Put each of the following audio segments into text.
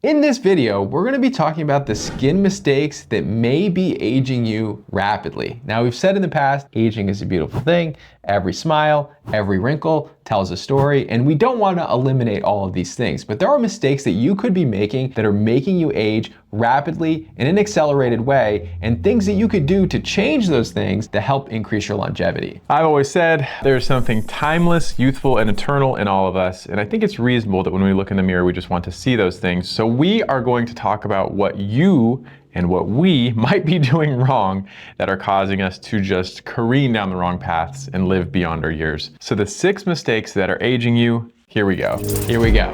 In this video, we're gonna be talking about the skin mistakes that may be aging you rapidly. Now, we've said in the past, aging is a beautiful thing. Every smile, every wrinkle tells a story, and we don't wanna eliminate all of these things, but there are mistakes that you could be making that are making you age rapidly in an accelerated way, and things that you could do to change those things to help increase your longevity. I've always said there's something timeless, youthful, and eternal in all of us, and I think it's reasonable that when we look in the mirror, we just want to see those things. So we are going to talk about what you and what we might be doing wrong that are causing us to just careen down the wrong paths and live beyond our years. So the 6 mistakes that are aging you, here we go. Here we go.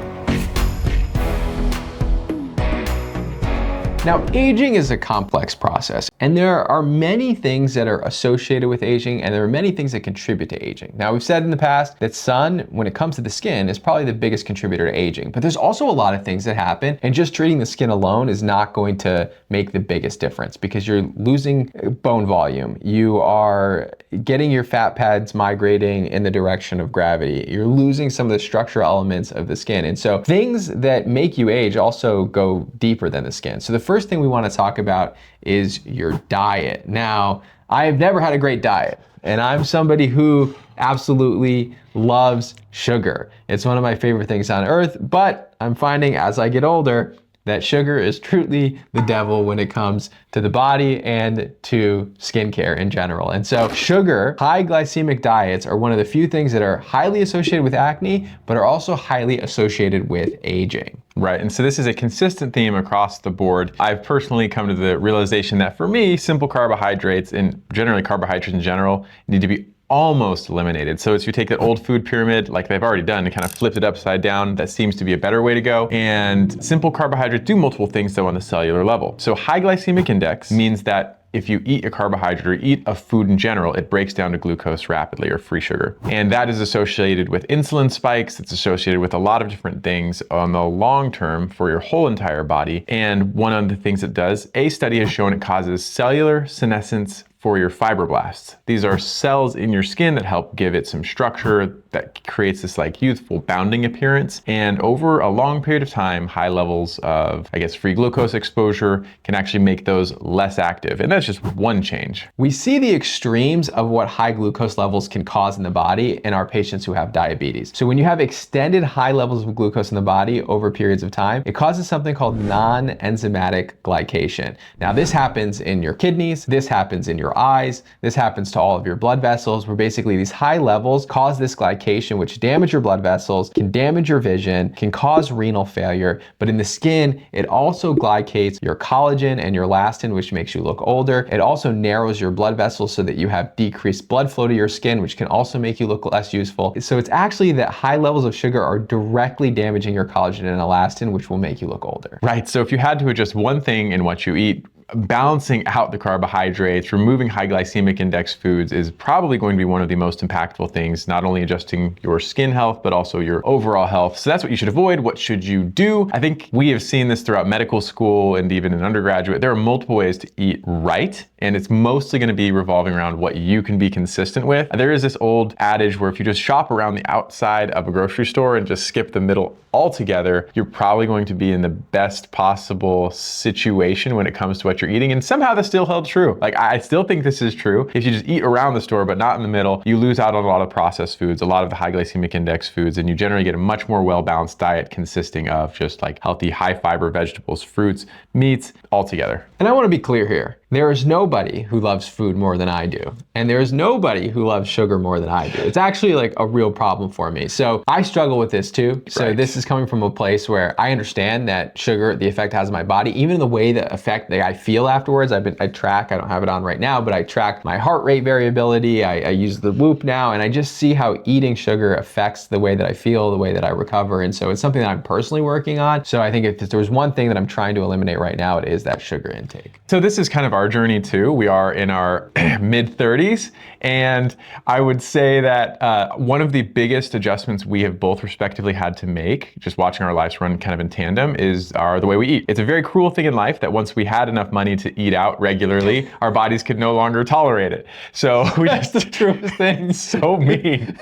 Now, aging is a complex process, and there are many things that are associated with aging, and there are many things that contribute to aging. Now, we've said in the past that sun, when it comes to the skin, is probably the biggest contributor to aging, but there's also a lot of things that happen, and just treating the skin alone is not going to make the biggest difference because you're losing bone volume. You are getting your fat pads migrating in the direction of gravity. You're losing some of the structural elements of the skin. And so things that make you age also go deeper than the skin. So the first thing we want to talk about is your diet. Now, I have never had a great diet, and I'm somebody who absolutely loves sugar. It's one of my favorite things on earth, but I'm finding as I get older that sugar is truly the devil when it comes to the body and to skincare in general. And so sugar, high glycemic diets are one of the few things that are highly associated with acne, but are also highly associated with aging. Right, and so this is a consistent theme across the board. I've personally come to the realization that for me, simple carbohydrates and generally carbohydrates in general need to be almost eliminated. So if you take that old food pyramid, like they've already done, and kind of flipped it upside down, that seems to be a better way to go. And simple carbohydrates do multiple things though on the cellular level. So high glycemic index means that if you eat a carbohydrate or eat a food in general, it breaks down to glucose rapidly or free sugar. And that is associated with insulin spikes. It's associated with a lot of different things on the long term for your whole entire body. And one of the things it does, a study has shown it causes cellular senescence for your fibroblasts. These are cells in your skin that help give it some structure that creates this like youthful bounding appearance. And over a long period of time, high levels of, free glucose exposure can actually make those less active. And that's just one change. We see the extremes of what high glucose levels can cause in the body in our patients who have diabetes. So when you have extended high levels of glucose in the body over periods of time, it causes something called non-enzymatic glycation. Now this happens in your kidneys, this happens in your eyes, this happens to all of your blood vessels, where basically these high levels cause this glycation, which damage your blood vessels, can damage your vision, can cause renal failure. But in the skin, it also glycates your collagen and your elastin, which makes you look older. It also narrows your blood vessels so that you have decreased blood flow to your skin, which can also make you look less useful. So it's actually that high levels of sugar are directly damaging your collagen and elastin, which will make you look older. Right, so if you had to adjust one thing in what you eat, balancing out the carbohydrates, removing high glycemic index foods is probably going to be one of the most impactful things, not only adjusting your skin health, but also your overall health. So that's what you should avoid. What should you do? I think we have seen this throughout medical school and even in undergraduate. There are multiple ways to eat right, and it's mostly going to be revolving around what you can be consistent with. There is this old adage where if you just shop around the outside of a grocery store and just skip the middle altogether, you're probably going to be in the best possible situation when it comes to what you're eating. And somehow this still held true. Like, I still think this is true. If you just eat around the store, but not in the middle, you lose out on a lot of processed foods, a lot of the high glycemic index foods, and you generally get a much more well-balanced diet consisting of just like healthy, high fiber vegetables, fruits, meats, all together. And I want to be clear here. There is nobody who loves food more than I do. And there is nobody who loves sugar more than I do. It's actually like a real problem for me. So I struggle with this too. So Right. This is coming from a place where I understand that sugar, the effect it has on my body, even the way that effect that I feel afterwards. I track, I don't have it on right now, but I track my heart rate variability. I use the Whoop now, and I just see how eating sugar affects the way that I feel, the way that I recover. And so it's something that I'm personally working on. So I think if there was one thing that I'm trying to eliminate right now, it is that sugar intake. So this is kind of our our journey too. We are in our mid 30s, and I would say that one of the biggest adjustments we have both respectively had to make, just watching our lives run kind of in tandem, is the way we eat. It's a very cruel thing in life that once we had enough money to eat out regularly, our bodies could no longer tolerate it. So we That's the truest thing. so mean.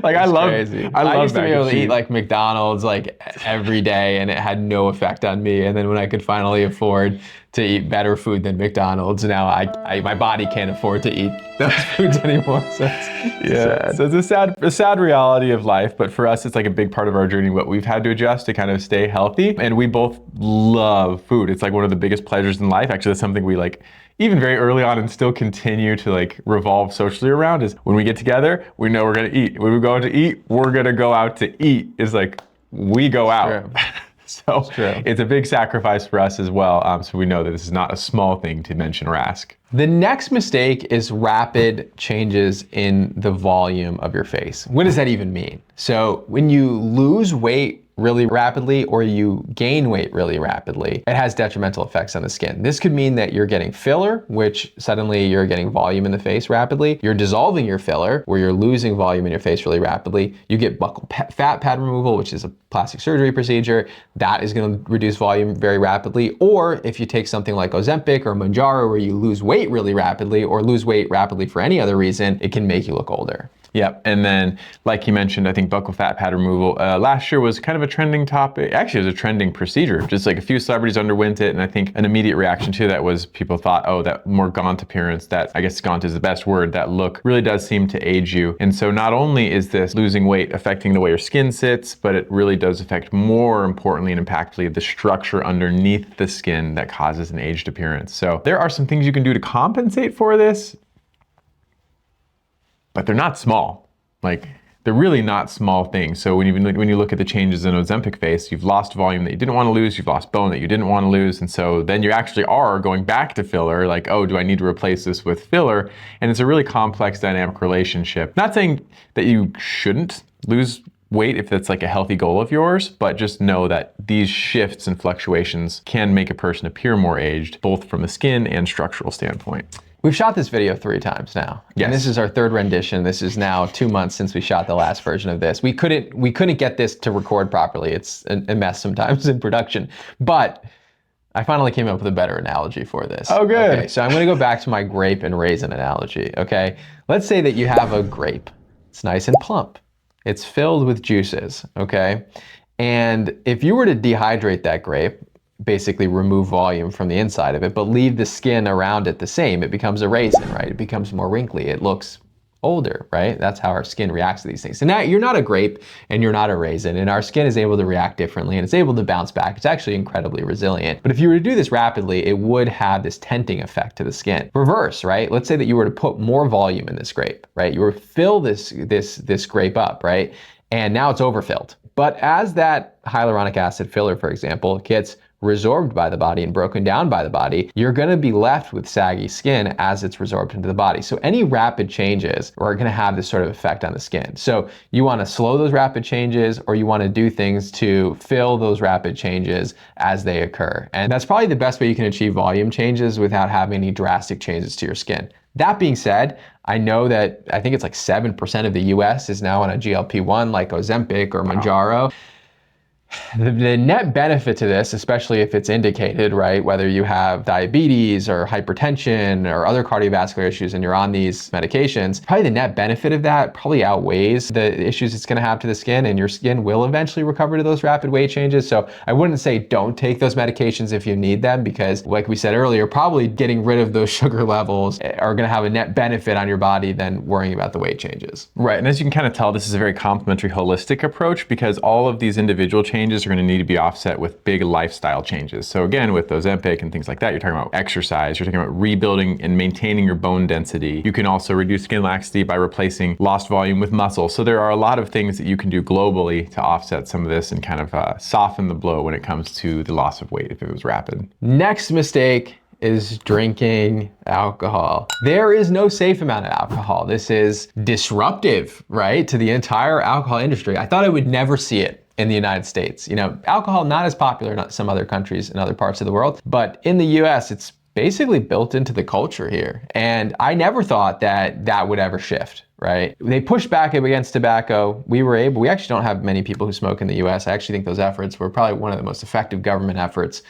Like Crazy. I used to be able to eat like McDonald's like every day, and it had no effect on me. And then when I could finally afford to eat better food than McDonald's, now my body can't afford to eat those foods anymore. So it's sad. So it's a sad reality of life, but for us, it's like a big part of our journey, what we've had to adjust to kind of stay healthy. And we both love food. It's like one of the biggest pleasures in life. Actually, that's something we like even very early on and still continue to like revolve socially around, is when we get together, we know we're gonna eat. When we go out to eat, we're gonna go out to eat. Is like, we go out. So it's a big sacrifice for us as well. So we know that this is not a small thing to mention or ask. The next mistake is rapid changes in the volume of your face. What does that even mean? So when you lose weight really rapidly or you gain weight really rapidly, it has detrimental effects on the skin. This could mean that you're getting filler, which suddenly you're getting volume in the face rapidly. You're dissolving your filler, where you're losing volume in your face really rapidly. You get buccal fat pad removal, which is a plastic surgery procedure. That is going to reduce volume very rapidly. Or if you take something like Ozempic or Mounjaro, where you lose weight really rapidly or lose weight rapidly for any other reason, it can make you look older. Yep, and then like you mentioned, I think buccal fat pad removal last year was kind of a trending topic. Actually, it was a trending procedure. Just like a few celebrities underwent it, and I think an immediate reaction to that was people thought, oh, that more gaunt appearance, that, I guess gaunt is the best word, that look really does seem to age you. And so not only is this losing weight affecting the way your skin sits, but it really does affect, more importantly and impactfully, the structure underneath the skin that causes an aged appearance. So there are some things you can do to compensate for this, but they're not small. Like, they're really not small things. So when you look at the changes in Ozempic face, you've lost volume that you didn't want to lose, you've lost bone that you didn't want to lose, and so then you actually are going back to filler, like, oh, do I need to replace this with filler? And it's a really complex dynamic relationship. Not saying that you shouldn't lose weight if that's like a healthy goal of yours, but just know that these shifts and fluctuations can make a person appear more aged, both from a skin and structural standpoint. We've shot this video 3 times now. Yes. And this is our 3rd rendition. This is now 2 months since we shot the last version of this. We couldn't get this to record properly. It's a mess sometimes in production. But I finally came up with a better analogy for this. Oh, good. Okay, so I'm gonna go back to my grape and raisin analogy, okay? Let's say that you have a grape. It's nice and plump. It's filled with juices, okay? And if you were to dehydrate that grape, basically remove volume from the inside of it, but leave the skin around it the same, it becomes a raisin, right? It becomes more wrinkly. It looks older, right? That's how our skin reacts to these things. So now you're not a grape and you're not a raisin, and our skin is able to react differently and it's able to bounce back. It's actually incredibly resilient. But if you were to do this rapidly, it would have this tenting effect to the skin. Reverse, right? Let's say that you were to put more volume in this grape, right? You were to fill this grape up, right? And now it's overfilled. But as that hyaluronic acid filler, for example, gets resorbed by the body and broken down by the body, you're going to be left with saggy skin as it's resorbed into the body. So any rapid changes are going to have this sort of effect on the skin. So you want to slow those rapid changes, or you want to do things to fill those rapid changes as they occur. And that's probably the best way you can achieve volume changes without having any drastic changes to your skin. That being said, I know that I think it's like 7% of the US is now on a GLP-1 like Ozempic or Mounjaro. The net benefit to this, especially if it's indicated, right, whether you have diabetes or hypertension or other cardiovascular issues and you're on these medications, probably the net benefit of that probably outweighs the issues it's going to have to the skin, and your skin will eventually recover to those rapid weight changes. So I wouldn't say don't take those medications if you need them, because like we said earlier, probably getting rid of those sugar levels are going to have a net benefit on your body than worrying about the weight changes. Right, and as you can kind of tell, this is a very complementary, holistic approach, because all of these individual changes are going to need to be offset with big lifestyle changes. So again, with Ozempic and things like that, you're talking about exercise, you're talking about rebuilding and maintaining your bone density. You can also reduce skin laxity by replacing lost volume with muscle. So there are a lot of things that you can do globally to offset some of this and kind of soften the blow when it comes to the loss of weight if it was rapid. Next mistake is drinking alcohol. There is no safe amount of alcohol. This is disruptive, right, to the entire alcohol industry. I thought I would never see it in the United States. You know, alcohol not as popular in some other countries and other parts of the world, but in the US, it's basically built into the culture here. And I never thought that that would ever shift, right? They pushed back against tobacco. We actually don't have many people who smoke in the US. I actually think those efforts were probably one of the most effective government efforts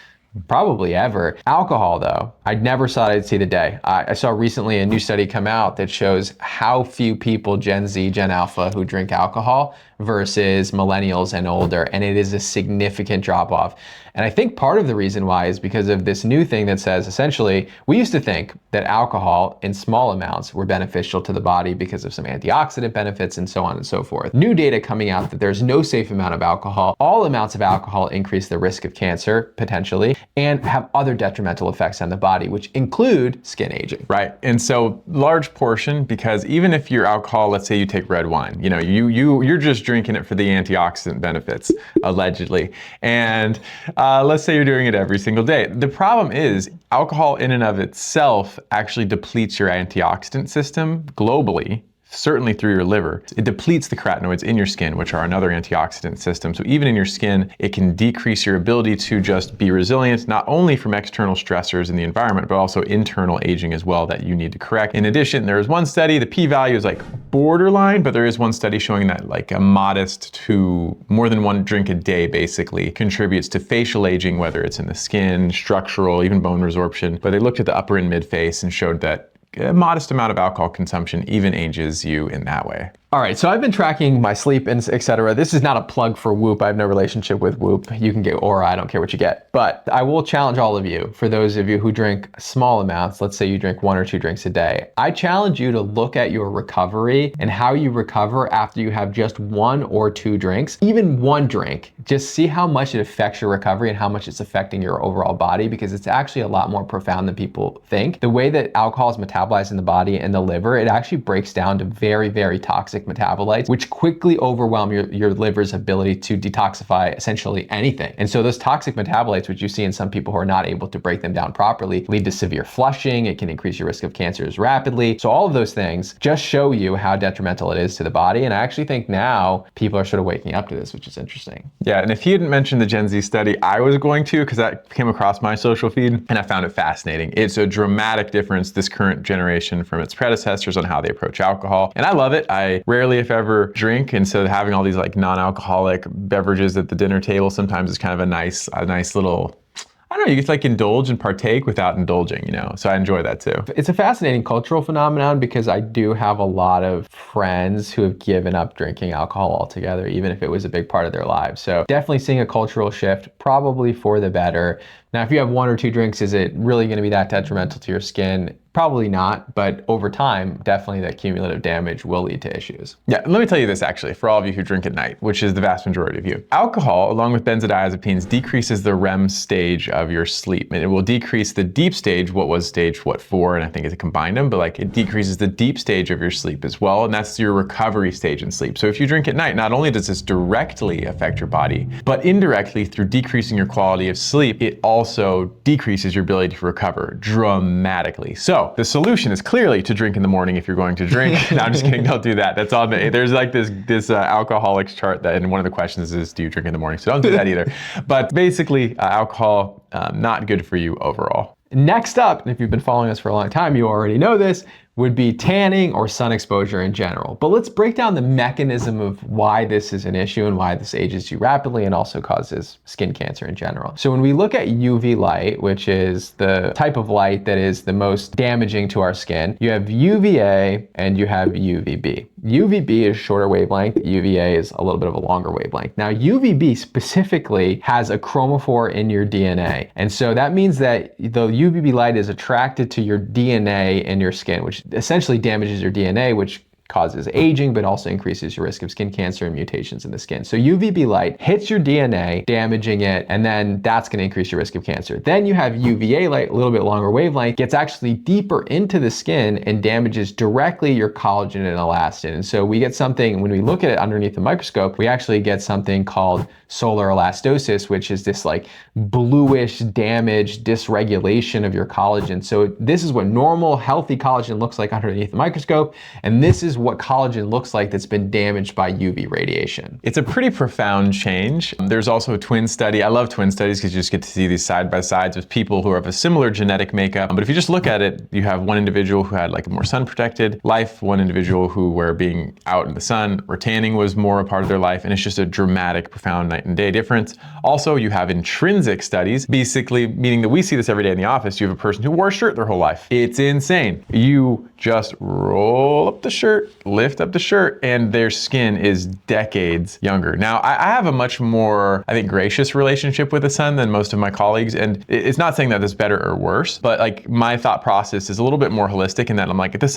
probably ever. Alcohol, though, I never thought I'd see the day. I saw recently a new study come out that shows how few people, Gen Z, Gen Alpha, who drink alcohol versus millennials and older, and it is a significant drop off. And I think part of the reason why is because of this new thing that says, essentially, we used to think that alcohol in small amounts were beneficial to the body because of some antioxidant benefits and so on and so forth. New data coming out that there's no safe amount of alcohol. All amounts of alcohol increase the risk of cancer, potentially, and have other detrimental effects on the body, which include skin aging. Right. And so large portion, because even if your alcohol, let's say you take red wine, you're just drinking it for the antioxidant benefits, allegedly. And let's say you're doing it every single day. The problem is alcohol in and of itself actually depletes your antioxidant system globally, certainly through your liver. It depletes the carotenoids in your skin, which are another antioxidant system. So even in your skin, it can decrease your ability to just be resilient, not only from external stressors in the environment, but also internal aging as well that you need to correct. In addition, there is one study, the p-value is like borderline, but there is one study showing that like a modest to more than one drink a day basically contributes to facial aging, whether it's in the skin, structural, even bone resorption. But they looked at the upper and mid face and showed that a modest amount of alcohol consumption even ages you in that way. All right, so I've been tracking my sleep and etc. This is not a plug for Whoop. I have no relationship with Whoop. You can get Aura, I don't care what you get. But I will challenge all of you, for those of you who drink small amounts, let's say you drink 1 or 2 drinks a day. I challenge you to look at your recovery and how you recover after you have just 1 or 2 drinks, even 1 drink. Just see how much it affects your recovery and how much it's affecting your overall body, because it's actually a lot more profound than people think. The way that alcohol is metabolized in the body and the liver, it actually breaks down to very, very toxic metabolites, which quickly overwhelm your liver's ability to detoxify essentially anything. And so those toxic metabolites, which you see in some people who are not able to break them down properly, lead to severe flushing. It can increase your risk of cancers rapidly. So all of those things just show you how detrimental it is to the body. And I actually think now people are sort of waking up to this, which is interesting. Yeah, and if he hadn't mentioned the Gen Z study, I was going to, because that came across my social feed and I found it fascinating. It's a dramatic difference, this current generation, from its predecessors on how they approach alcohol. And I love it. I rarely, if ever, drink, and so having all these like non-alcoholic beverages at the dinner table sometimes is kind of a nice little, I don't know, you get to like indulge and partake without indulging, so I enjoy that too. It's a fascinating cultural phenomenon, because I do have a lot of friends who have given up drinking alcohol altogether, even if it was a big part of their lives. So definitely seeing a cultural shift, probably for the better. Now, if you have 1 or 2 drinks, is it really going to be that detrimental to your skin? Probably not, but over time, definitely that cumulative damage will lead to issues. Yeah, let me tell you this actually, for all of you who drink at night, which is the vast majority of you. Alcohol, along with benzodiazepines, decreases the REM stage of your sleep, and it will decrease the deep stage, what was stage 4, and I think it combined them, but like it decreases the deep stage of your sleep as well, and that's your recovery stage in sleep. So if you drink at night, not only does this directly affect your body, but indirectly through decreasing your quality of sleep, it also decreases your ability to recover dramatically. So the solution is clearly to drink in the morning if you're going to drink. No, I'm just kidding. Don't do that. That's all. There's like this alcoholics chart that, and one of the questions is, do you drink in the morning? So don't do that either. But basically, alcohol, not good for you overall. Next up, and if you've been following us for a long time, you already know this, would be tanning or sun exposure in general. But let's break down the mechanism of why this is an issue and why this ages you rapidly and also causes skin cancer in general. So when we look at UV light, which is the type of light that is the most damaging to our skin, you have UVA and you have UVB. UVB is shorter wavelength, UVA is a little bit of a longer wavelength. Now UVB specifically has a chromophore in your DNA. And so that means that the UVB light is attracted to your DNA in your skin, which essentially damages your DNA, which causes aging, but also increases your risk of skin cancer and mutations in the skin. So UVB light hits your DNA, damaging it, and then that's going to increase your risk of cancer. Then you have UVA light, a little bit longer wavelength, gets actually deeper into the skin and damages directly your collagen and elastin. And so we get something, when we look at it underneath the microscope, we actually get something called solar elastosis, which is this like bluish damage, dysregulation of your collagen. So this is what normal, healthy collagen looks like underneath the microscope. And this is changes what collagen looks like that's been damaged by UV radiation. It's a pretty profound change. There's also a twin study. I love twin studies because you just get to see these side by sides with people who have a similar genetic makeup. But if you just look at it, you have one individual who had like a more sun protected life, one individual who were being out in the sun or tanning was more a part of their life. And it's just a dramatic, profound night and day difference. Also, you have intrinsic studies, basically meaning that we see this every day in the office. You have a person who wore a shirt their whole life. It's insane. You just roll up the shirt, lift up the shirt, and their skin is decades younger. Now, I have a much more, I think, gracious relationship with the sun than most of my colleagues. And it's not saying that it's better or worse, but like my thought process is a little bit more holistic in that I'm like, the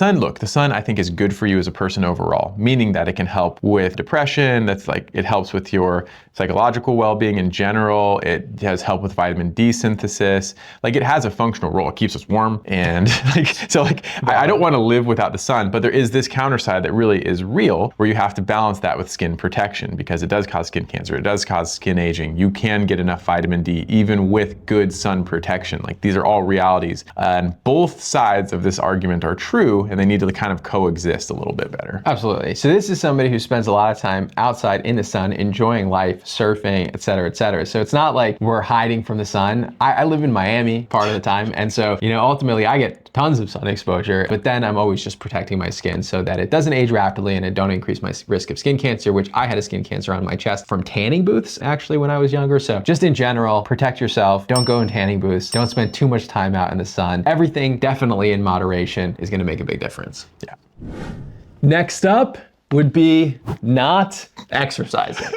sun I think is good for you as a person overall, meaning that it can help with depression. That's like, it helps with your psychological well-being in general. It has help with vitamin D synthesis. Like it has a functional role. It keeps us warm. And I don't want to live without the sun, but there is this counter side that really is real where you have to balance that with skin protection because it does cause skin cancer. It does cause skin aging. You can get enough vitamin D even with good sun protection. Like these are all realities. And both sides of this argument are true and they need to kind of coexist a little bit better. Absolutely. So this is somebody who spends a lot of time outside in the sun, enjoying life, surfing, et cetera, et cetera. So it's not like we're hiding from the sun. I live in Miami part of the time. And so, ultimately I get tons of sun exposure, but then I'm always just protecting my skin so that it doesn't age rapidly and it don't increase my risk of skin cancer, which I had a skin cancer on my chest from tanning booths actually when I was younger. So just in general, protect yourself. Don't go in tanning booths. Don't spend too much time out in the sun. Everything definitely in moderation is going to make a big difference. Yeah. Next up would be not exercising.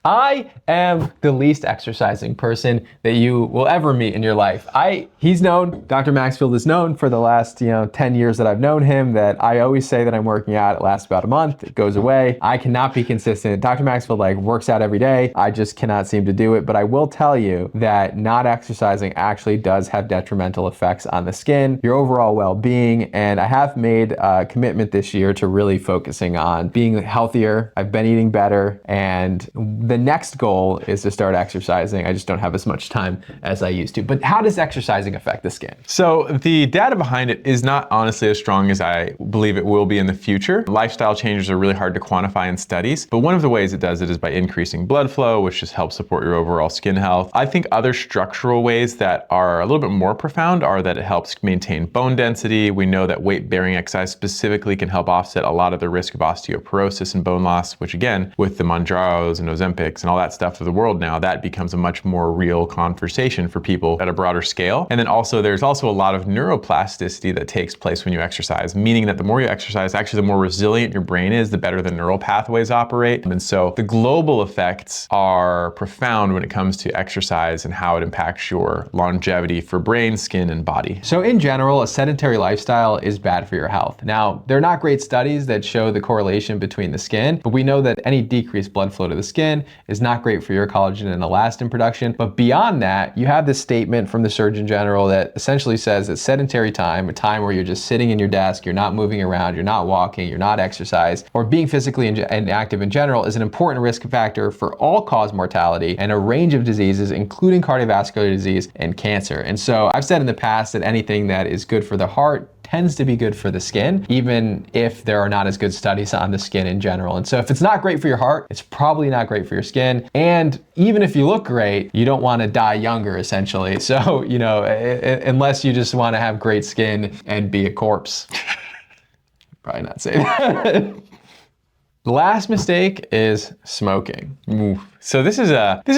I am the least exercising person that you will ever meet in your life. Dr. Maxfield is known for the last, 10 years that I've known him that I always say that I'm working out. It lasts about a month, it goes away. I cannot be consistent. Dr. Maxfield works out every day. I just cannot seem to do it. But I will tell you that not exercising actually does have detrimental effects on the skin, your overall well-being. And I have made a commitment this year to really focusing on being healthier. I've been eating better, and the next goal is to start exercising. I just don't have as much time as I used to. But how does exercising affect the skin? So the data behind it is not honestly as strong as I believe it will be in the future. Lifestyle changes are really hard to quantify in studies, but one of the ways it does it is by increasing blood flow, which just helps support your overall skin health. I think other structural ways that are a little bit more profound are that it helps maintain bone density. We know that weight-bearing exercise specifically can help offset a lot of the risk of osteoporosis and bone loss, which again, with the Mounjaros and Ozempics and all that stuff of the world now, that becomes a much more real conversation for people at a broader scale. And then also, there's also a lot of neuroplasticity that takes place when you exercise, meaning that the more you exercise, actually the more resilient your brain is, the better the neural pathways operate. And so the global effects are profound when it comes to exercise and how it impacts your longevity for brain, skin, and body. So in general, a sedentary lifestyle is bad for your health. Now, they're not great studies that show the correlation between the skin, but we know that any decreased blood flow to the skin is not great for your collagen and elastin production. But beyond that, you have this statement from the Surgeon General that essentially says that sedentary time, a time where you're just sitting in your desk, you're not moving around, you're not walking, you're not exercising, or being physically and active in general, is an important risk factor for all-cause mortality and a range of diseases, including cardiovascular disease and cancer. And so I've said in the past that anything that is good for the heart tends to be good for the skin, even if there are not as good studies on the skin in general. And so if it's not great for your heart, it's probably not great for your skin. And even if you look great, you don't want to die younger, essentially. So, unless you just want to have great skin and be a corpse. Probably not say that. The last mistake is smoking. Oof. So this is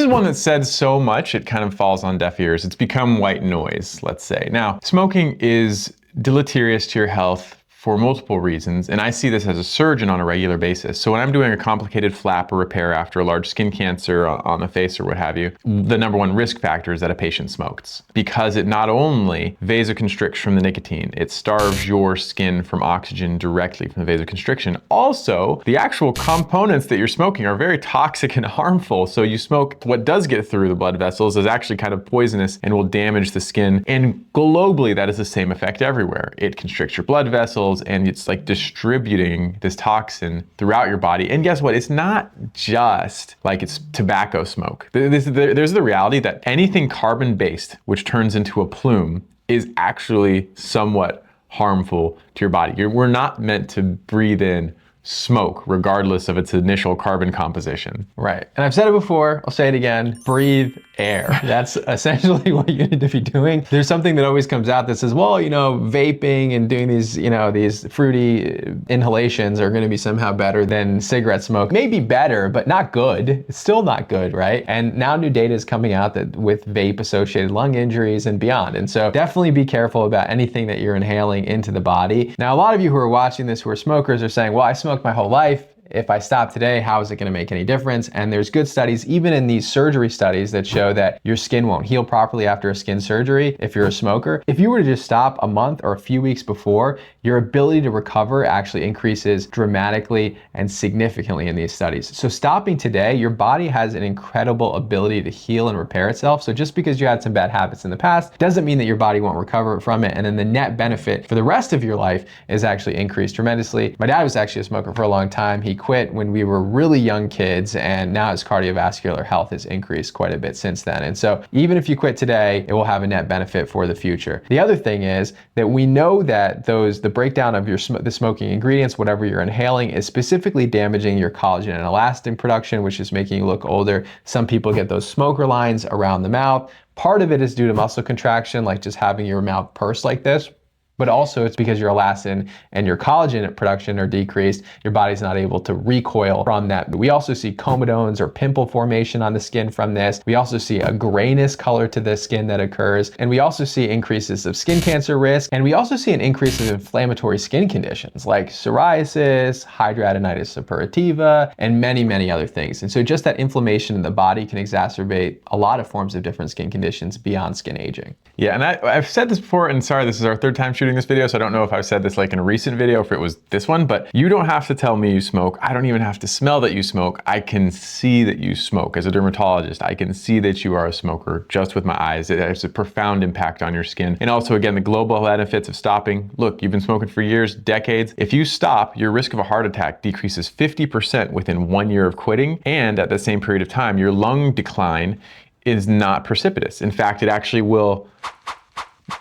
one that's said so much it kind of falls on deaf ears. It's become white noise, let's say. Now, smoking is deleterious to your health for multiple reasons, and I see this as a surgeon on a regular basis. So when I'm doing a complicated flap or repair after a large skin cancer on the face or what have you, the number one risk factor is that a patient smokes, because it not only vasoconstricts from the nicotine, it starves your skin from oxygen directly from the vasoconstriction. Also, the actual components that you're smoking are very toxic and harmful. So you smoke, what does get through the blood vessels is actually kind of poisonous and will damage the skin. And globally, that is the same effect everywhere. It constricts your blood vessels, and it's like distributing this toxin throughout your body. And guess what? It's not just like it's tobacco smoke. There's the reality that anything carbon-based, which turns into a plume, is actually somewhat harmful to your body. We're not meant to breathe in smoke, regardless of its initial carbon composition. Right. And I've said it before, I'll say it again, breathe air. That's essentially what you need to be doing. There's something that always comes out that says, well, vaping and doing these fruity inhalations are going to be somehow better than cigarette smoke. Maybe better, but not good. It's still not good, right? And now new data is coming out that with vape associated lung injuries and beyond. And so definitely be careful about anything that you're inhaling into the body. Now, a lot of you who are watching this who are smokers are saying, well, I smoked my whole life. If I stop today, how is it going to make any difference? And there's good studies, even in these surgery studies, that show that your skin won't heal properly after a skin surgery if you're a smoker. If you were to just stop a month or a few weeks before, your ability to recover actually increases dramatically and significantly in these studies. So stopping today, your body has an incredible ability to heal and repair itself. So just because you had some bad habits in the past doesn't mean that your body won't recover from it. And then the net benefit for the rest of your life is actually increased tremendously. My dad was actually a smoker for a long time. He quit when we were really young kids, and now his cardiovascular health has increased quite a bit since then. And so even if you quit today, it will have a net benefit for the future. The other thing is that we know that the breakdown of the smoking ingredients, whatever you're inhaling, is specifically damaging your collagen and elastin production, which is making you look older. Some people get those smoker lines around the mouth. Part of it is due to muscle contraction, like just having your mouth pursed like this. But also it's because your elastin and your collagen production are decreased. Your body's not able to recoil from that. But we also see comedones or pimple formation on the skin from this. We also see a grayness color to the skin that occurs. And we also see increases of skin cancer risk. And we also see an increase in inflammatory skin conditions like psoriasis, hidradenitis suppurativa, and many, many other things. And so just that inflammation in the body can exacerbate a lot of forms of different skin conditions beyond skin aging. Yeah, and I've said this before, and sorry, this is our third time shooting this video, so I don't know if I've said this like in a recent video, or if it was this one, but you don't have to tell me you smoke. I don't even have to smell that you smoke. I can see that you smoke. As a dermatologist, I can see that you are a smoker just with my eyes. It has a profound impact on your skin. And also, again, the global benefits of stopping. Look, you've been smoking for years, decades. If you stop, your risk of a heart attack decreases 50% within 1 year of quitting, and at the same period of time, your lung decline is not precipitous. In fact, it actually will,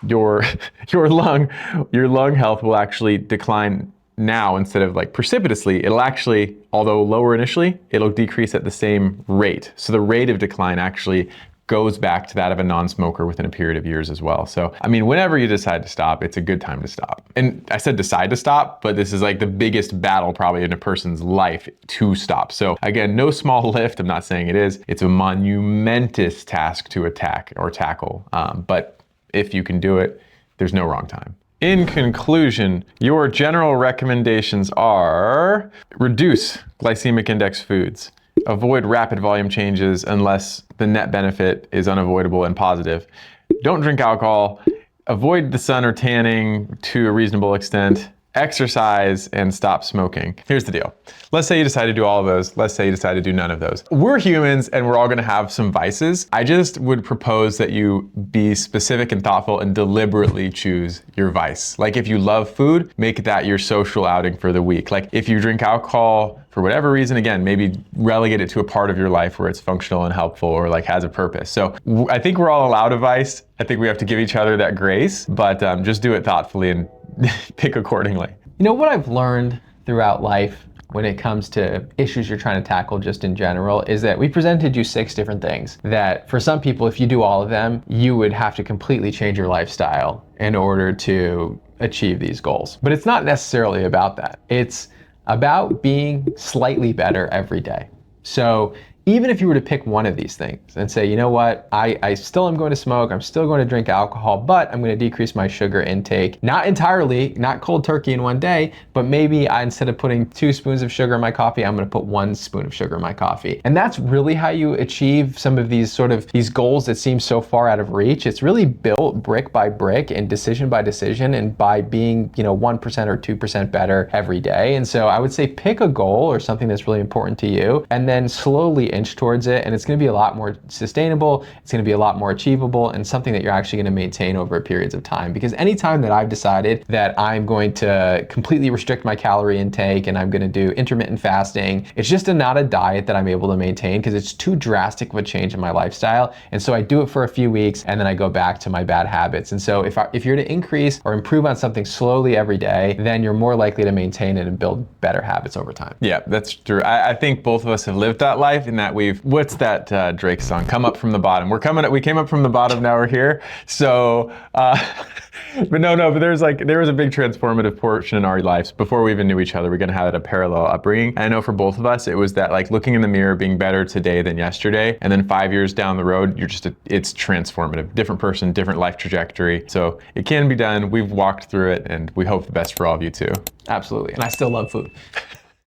your lung health will actually decline now instead of like precipitously. It'll actually, although lower initially, it'll decrease at the same rate. So the rate of decline actually goes back to that of a non-smoker within a period of years as well. So, I mean, whenever you decide to stop, it's a good time to stop. And I said decide to stop, but this is like the biggest battle probably in a person's life to stop. So again, no small lift. I'm not saying it is. It's a monumentous task to attack or tackle. But if you can do it, there's no wrong time. In conclusion, your general recommendations are reduce glycemic index foods. Avoid rapid volume changes unless the net benefit is unavoidable and positive. Don't drink alcohol. Avoid the sun or tanning to a reasonable extent. Exercise and stop smoking. Here's the deal. Let's say you decide to do all of those. Let's say you decide to do none of those. We're humans and we're all gonna have some vices. I just would propose that you be specific and thoughtful and deliberately choose your vice. Like if you love food, make that your social outing for the week. Like if you drink alcohol for whatever reason, again, maybe relegate it to a part of your life where it's functional and helpful or like has a purpose. So I think we're all allowed a vice. I think we have to give each other that grace, but just do it thoughtfully and pick accordingly. You know what I've learned throughout life when it comes to issues you're trying to tackle just in general is that we presented you 6 different things that for some people, if you do all of them, you would have to completely change your lifestyle in order to achieve these goals. But it's not necessarily about that. It's about being slightly better every day. So even if you were to pick one of these things and say, you know what, I still am going to smoke, I'm still going to drink alcohol, but I'm going to decrease my sugar intake, not entirely, not cold turkey in one day, but maybe instead of putting 2 spoons of sugar in my coffee, I'm going to put 1 spoon of sugar in my coffee. And that's really how you achieve some of these these goals that seem so far out of reach. It's really built brick by brick and decision by decision and by being, 1% or 2% better every day. And so I would say pick a goal or something that's really important to you and then slowly inch towards it, and it's going to be a lot more sustainable. It's going to be a lot more achievable, and something that you're actually going to maintain over periods of time. Because anytime that I've decided that I'm going to completely restrict my calorie intake and I'm going to do intermittent fasting, it's just not a diet that I'm able to maintain because it's too drastic of a change in my lifestyle. And so I do it for a few weeks and then I go back to my bad habits. And so if you're to increase or improve on something slowly every day, then you're more likely to maintain it and build better habits over time. Yeah, that's true. I think both of us have lived that life in that what's that Drake song? Come up from the bottom. We came up from the bottom, now we're here. So, but there was a big transformative portion in our lives before we even knew each other. We're going to have a parallel upbringing. And I know for both of us, it was that like looking in the mirror, being better today than yesterday. And then 5 years down the road, it's transformative, different person, different life trajectory. So it can be done. We've walked through it and we hope the best for all of you too. Absolutely. And I still love food.